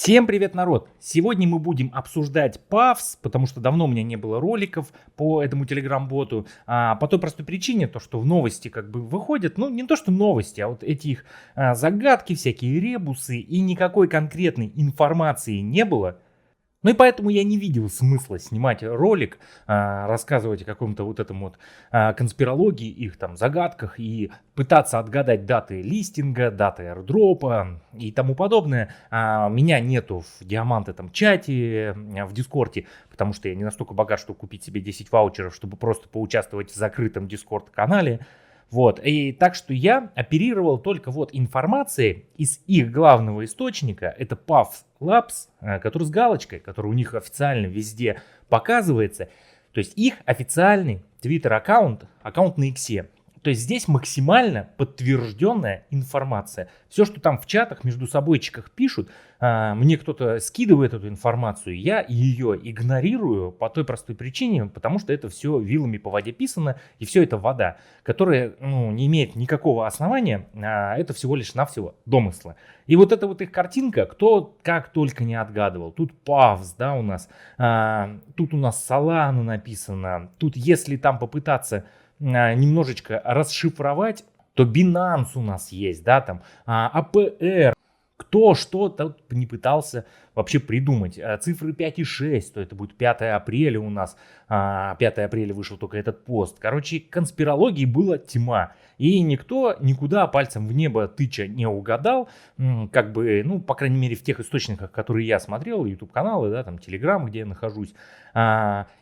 Всем привет, народ! Сегодня мы будем обсуждать PAFS, потому что давно у меня не было роликов по этому телеграм-боту. По той простой причине, то, что в новости как бы выходят, ну не то что новости, а вот эти их загадки, всякие ребусы, и никакой конкретной информации не было. Ну и поэтому я не видел смысла снимать ролик, рассказывать о каком-то вот этом вот конспирологии, их там загадках и пытаться отгадать даты листинга, даты airdropа и тому подобное. Меня нету в диамант этом чате, в дискорде, потому что я не настолько богат, чтобы купить себе 10 ваучеров, чтобы просто поучаствовать в закрытом дискорд канале. Вот, и так что я оперировал только вот информацией из их главного источника, это PAFS Labs, который с галочкой, который у них официально везде показывается, то есть их официальный Twitter аккаунт на Иксе. То есть здесь максимально подтвержденная информация. Все, что там в чатах между собойчиках пишут, мне кто-то скидывает эту информацию, я ее игнорирую по той простой причине, потому что это все вилами по воде писано, и все это вода, которая не имеет никакого основания, это всего лишь навсего домыслы. И вот эта вот их картинка, кто как только не отгадывал. Тут PAFS, да, у нас, тут у нас Solana написано, тут если там попытаться немножечко расшифровать, то Binance у нас есть, да, там APR, кто что тут не пытался вообще придумать. Цифры 5 и 6, то это будет 5 апреля у нас, 5 апреля вышел только этот пост. Короче, конспирологии была тьма, и никто никуда пальцем в небо тыча не угадал, как бы, ну, по крайней мере, в тех источниках, которые я смотрел, YouTube-каналы, да, там, Telegram, где я нахожусь.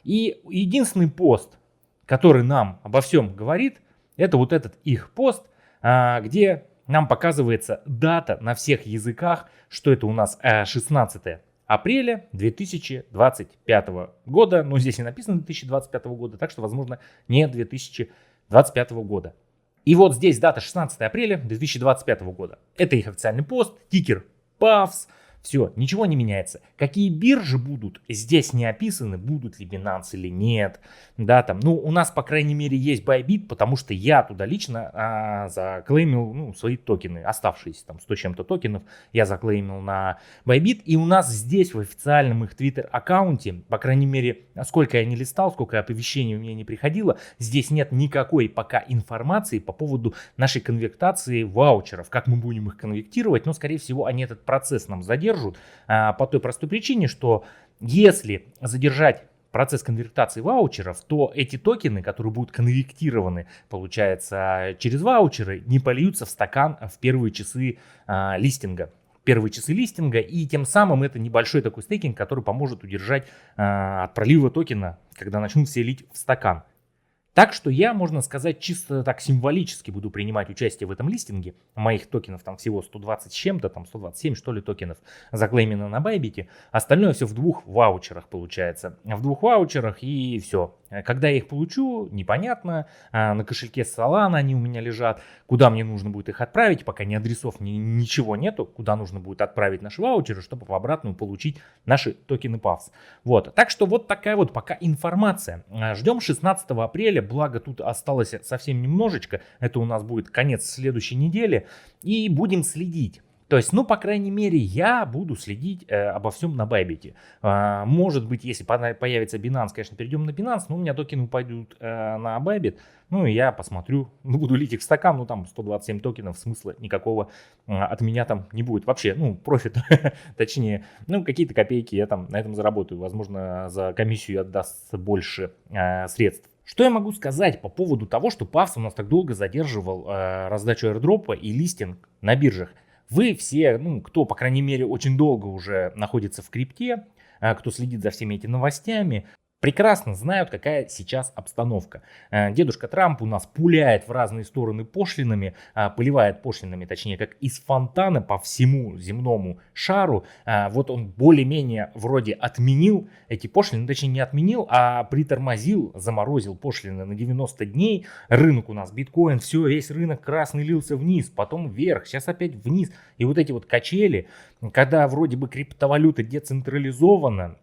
И единственный пост, который нам обо всем говорит, это вот этот их пост, где нам показывается дата на всех языках, что это у нас 16 апреля 2025 года. Но здесь не написано 2025 года, так что, возможно, не 2025 года. И вот здесь дата 16 апреля 2025 года. Это их официальный пост, тикер PAFS. Все, ничего не меняется. Какие биржи будут, здесь не описаны, будут ли Binance или нет. Да, там, ну, у нас, по крайней мере, есть Bybit, потому что я туда лично заклеймил свои токены, оставшиеся там 100 чем-то токенов, я заклеймил на Bybit. И у нас здесь в официальном их Twitter аккаунте, по крайней мере, сколько я не листал, сколько оповещений у меня не приходило, здесь нет никакой пока информации по поводу нашей конвертации ваучеров, как мы будем их конвертировать, но, скорее всего, они этот процесс нам задержат. По той простой причине, что если задержать процесс конвертации ваучеров, то эти токены, которые будут конвертированы, получается, через ваучеры, не польются в стакан в первые часы листинга. И тем самым это небольшой такой стейкинг, который поможет удержать от пролива токена, когда начнут все лить в стакан. Так что я, можно сказать, чисто так символически буду принимать участие в этом листинге. Моих токенов там всего 120 с чем-то, там 127 что ли токенов заклеймено на Bybit. Остальное все в двух ваучерах получается. В двух ваучерах и все. Когда я их получу, непонятно. На кошельке Solana они у меня лежат. Куда мне нужно будет их отправить, пока ни адресов, ничего нету. Куда нужно будет отправить наши ваучеры, чтобы в обратную получить наши токены PAFS. Вот. Так что вот такая вот пока информация. Ждем 16 апреля. Благо тут осталось совсем немножечко. Это у нас будет конец следующей недели. И будем следить. То есть, ну, по крайней мере, я буду следить обо всем на Bybit. Может быть, если появится Binance, конечно, перейдем на Binance, но у меня токены пойдут на Bybit. Ну, и я посмотрю, буду лить их в стакан, ну, там 127 токенов, смысла никакого от меня там не будет. Вообще, ну, профит, точнее, ну, какие-то копейки я там на этом заработаю. Возможно, за комиссию отдастся больше средств. Что я могу сказать по поводу того, что PAFS у нас так долго задерживал раздачу airdropа и листинг на биржах? Вы все, кто, по крайней мере, очень долго уже находится в крипте, кто следит за всеми этими новостями, прекрасно знают, какая сейчас обстановка. Дедушка Трамп у нас пуляет в разные стороны пошлинами, поливает пошлинами, точнее, как из фонтана по всему земному шару. Вот он более-менее вроде отменил эти пошлины, точнее не отменил, а притормозил, заморозил пошлины на 90 дней. Рынок у нас, биткоин, все, весь рынок красный лился вниз, потом вверх, сейчас опять вниз. И вот эти вот качели, когда вроде бы криптовалюта децентрализована,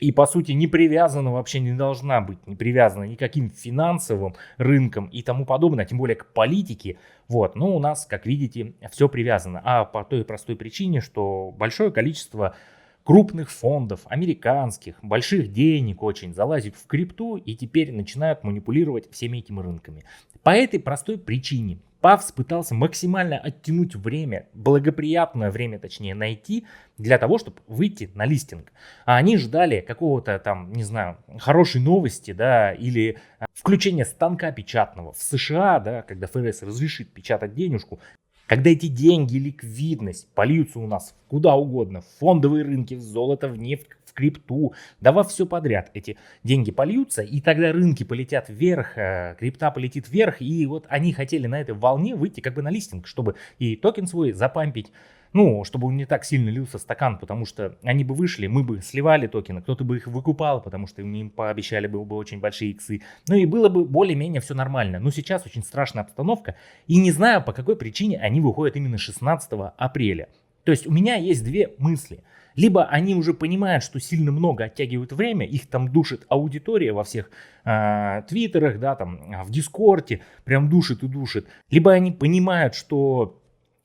и, по сути, не привязана вообще, не должна быть не привязана никаким финансовым рынкам и тому подобное, тем более к политике. Вот, но у нас, как видите, все привязано. А по той простой причине, что большое количество крупных фондов, американских, больших денег очень залазят в крипту и теперь начинают манипулировать всеми этими рынками. По этой простой причине Павс пытался максимально оттянуть время, благоприятное время, точнее, найти для того, чтобы выйти на листинг. А они ждали какого-то там, не знаю, хорошей новости, да, или включения станка печатного в США, да, когда ФРС разрешит печатать денежку. Когда эти деньги, ликвидность польются у нас куда угодно, в фондовые рынки, в золото, в нефть, в крипту, да во все подряд эти деньги польются, и тогда рынки полетят вверх, крипта полетит вверх, и вот они хотели на этой волне выйти как бы на листинг, чтобы и токен свой запампить, ну, чтобы он не так сильно лился стакан, потому что они бы вышли, мы бы сливали токены, кто-то бы их выкупал, потому что им пообещали бы очень большие иксы. Ну и было бы более-менее все нормально. Но сейчас очень страшная обстановка, и не знаю, по какой причине они выходят именно 16 апреля. То есть у меня есть две мысли. Либо они уже понимают, что сильно много оттягивают время, их там душит аудитория во всех твиттерах, да, там в дискорде, прям душит и душит. Либо они понимают, что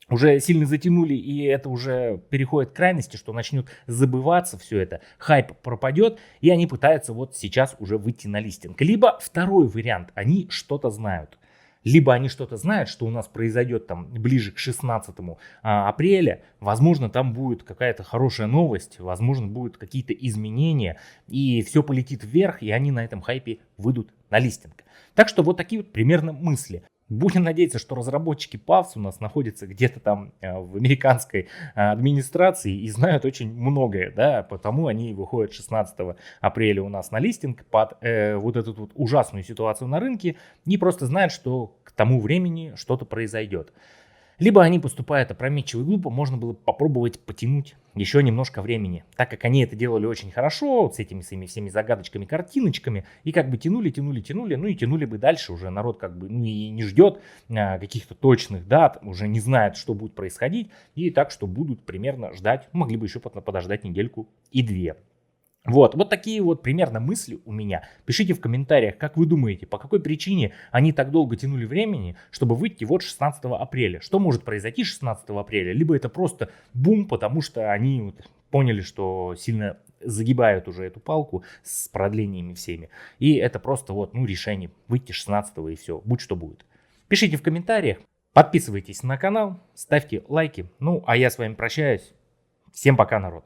уже сильно затянули, и это уже переходит к крайности, что начнет забываться все это, хайп пропадет, и они пытаются вот сейчас уже выйти на листинг. Либо второй вариант, они что-то знают. Либо они что-то знают, что у нас произойдет там ближе к 16 апреля, возможно, там будет какая-то хорошая новость, возможно, будут какие-то изменения, и все полетит вверх, и они на этом хайпе выйдут на листинг. Так что вот такие вот примерно мысли. Будем надеяться, что разработчики Павс у нас находятся где-то там в американской администрации и знают очень многое, да, потому они выходят 16 апреля у нас на листинг под вот эту вот ужасную ситуацию на рынке и просто знают, что к тому времени что-то произойдет. Либо они поступают опрометчиво и глупо, можно было попробовать потянуть еще немножко времени, так как они это делали очень хорошо, вот с этими своими всеми загадочками, картиночками, и как бы тянули, ну и тянули бы дальше, уже народ как бы и не ждет каких-то точных дат, уже не знает, что будет происходить, и так что будут примерно ждать, могли бы еще подождать недельку и две. Вот такие вот примерно мысли у меня. Пишите в комментариях, как вы думаете, по какой причине они так долго тянули времени, чтобы выйти вот 16 апреля. Что может произойти 16 апреля? Либо это просто бум, потому что они вот поняли, что сильно загибают уже эту палку с продлениями всеми. И это просто вот, решение выйти 16 и все, будь что будет. Пишите в комментариях, подписывайтесь на канал, ставьте лайки. Ну, а я с вами прощаюсь. Всем пока, народ.